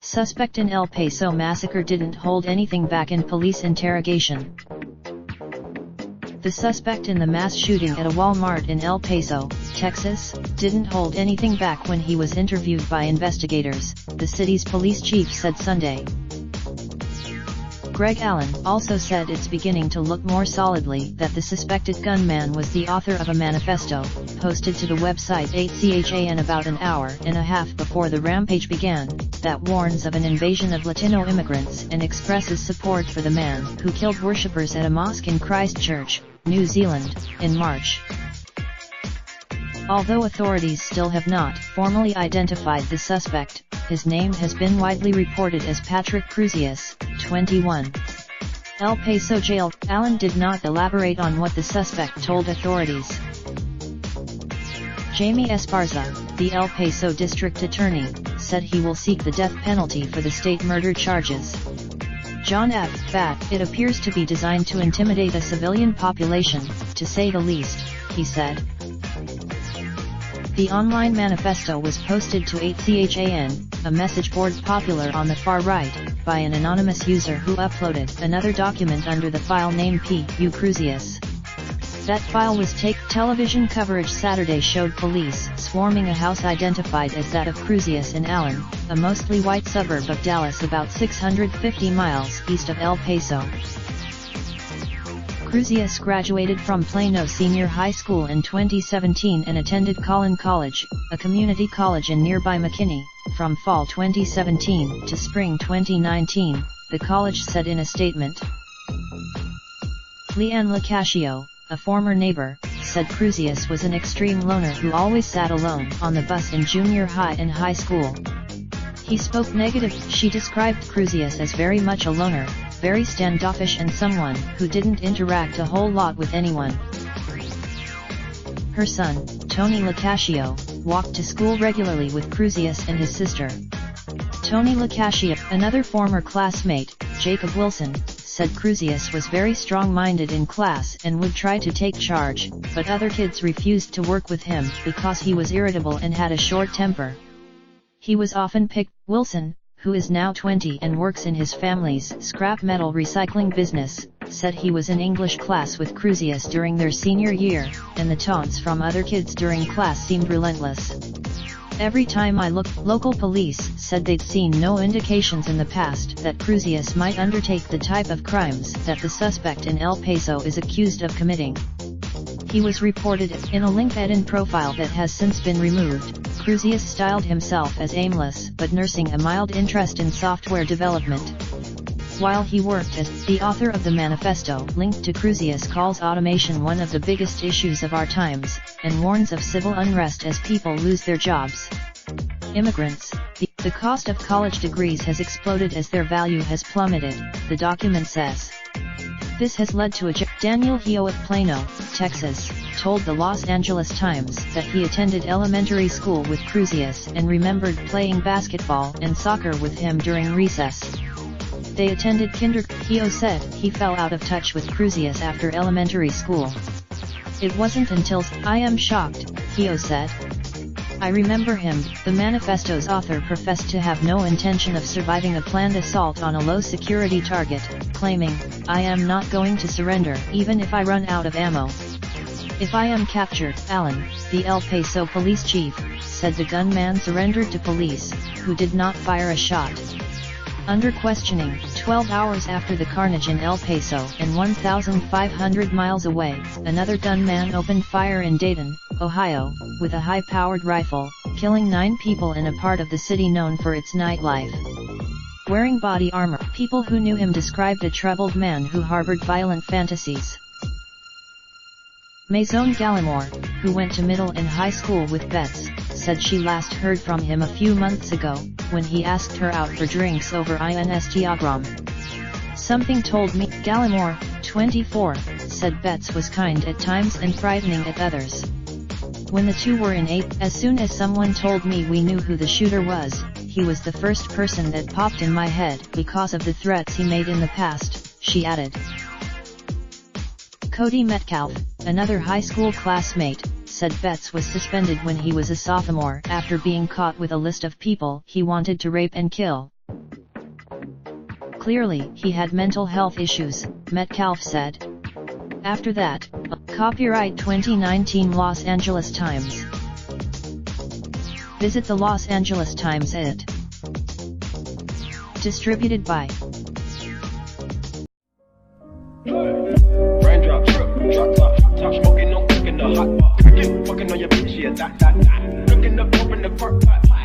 Suspect in El Paso massacre didn't hold anything back in police interrogation. The suspect in the mass shooting at a Walmart in El Paso, Texas, didn't hold anything back when he was interviewed by investigators, the city's police chief said Sunday. Greg Allen also said it's beginning to look more solidly that the suspected gunman was the author of a manifesto, posted to the website 8CHAN about an hour and a half before the rampage began, that warns of an invasion of Latino immigrants and expresses support for the man who killed worshippers at a mosque in Christchurch, New Zealand, in March. Although authorities still have not formally identified the suspect, his name has been widely reported as Patrick Cruzius, 21. El Paso jail. Allen did not elaborate on what the suspect told authorities. Jamie Esparza, the El Paso district attorney, said he will seek the death penalty for the state murder charges. John F. Bat, it appears to be designed to intimidate a civilian population, to say the least, he said. The online manifesto was posted to 8CHAN, a message board popular on the far right, by an anonymous user who uploaded another document under the file name P.U. Cruzius. That file was taken. Television coverage Saturday showed police swarming a house identified as that of Cruzius in Allen, a mostly white suburb of Dallas about 650 miles east of El Paso. Cruzius graduated from Plano Senior High School in 2017 and attended Collin College, a community college in nearby McKinney, from fall 2017 to spring 2019, the college said in a statement. Leanne Lacascio, a former neighbor, said Cruzius was an extreme loner who always sat alone on the bus in junior high and high school. He spoke negative. She described Cruzius as very much a loner, very standoffish and someone who didn't interact a whole lot with anyone. Her son, Tony Lacascio, walked to school regularly with Cruzius and his sister. Tony Lacascio, another former classmate, Jacob Wilson, said Cruzius was very strong-minded in class and would try to take charge, but other kids refused to work with him because he was irritable and had a short temper. He was often picked. Wilson, who is now 20 and works in his family's scrap metal recycling business, said he was in English class with Cruzius during their senior year, and the taunts from other kids during class seemed relentless. Every time I looked, local police said they'd seen no indications in the past that Cruzius might undertake the type of crimes that the suspect in El Paso is accused of committing. He was reported in a LinkedIn profile that has since been removed. Cruzius styled himself as aimless but nursing a mild interest in software development. While he worked as the author of the manifesto linked to Cruzius calls automation one of the biggest issues of our times, and warns of civil unrest as people lose their jobs. Immigrants. The cost of college degrees has exploded as their value has plummeted, the document says. This has led to Daniel Hio of Plano, Texas, told the Los Angeles Times that he attended elementary school with Cruzius and remembered playing basketball and soccer with him during recess. They attended kindergarten. Hio said he fell out of touch with Cruzius after elementary school. It wasn't until I am shocked, Hio said. I remember him. The manifesto's author professed to have no intention of surviving a planned assault on a low-security target, claiming, I am not going to surrender even if I run out of ammo. If I am captured, Allen, the El Paso police chief, said the gunman surrendered to police, who did not fire a shot. Under questioning, 12 hours after the carnage in El Paso and 1,500 miles away, another gunman opened fire in Dayton, Ohio, with a high-powered rifle, killing 9 people in a part of the city known for its nightlife. Wearing body armor, people who knew him described a troubled man who harbored violent fantasies. Maison Gallimore, who went to middle and high school with Betts, said she last heard from him a few months ago, when he asked her out for drinks over Instagram. Something told me. Gallimore, 24, said Betts was kind at times and frightening at others. When the two were in 8th, as soon as someone told me we knew who the shooter was, he was the first person that popped in my head because of the threats he made in the past, she added. Cody Metcalf, another high school classmate, said Betts was suspended when he was a sophomore after being caught with a list of people he wanted to rape and kill. Clearly, he had mental health issues, Metcalf said. After that, copyright 2019 Los Angeles Times. Visit the Los Angeles Times @ Distributed by Raindrop, drop top smoking, no cooking the hot pot. Fucking on your bitch, yeah, that. Looking up, open the park pot.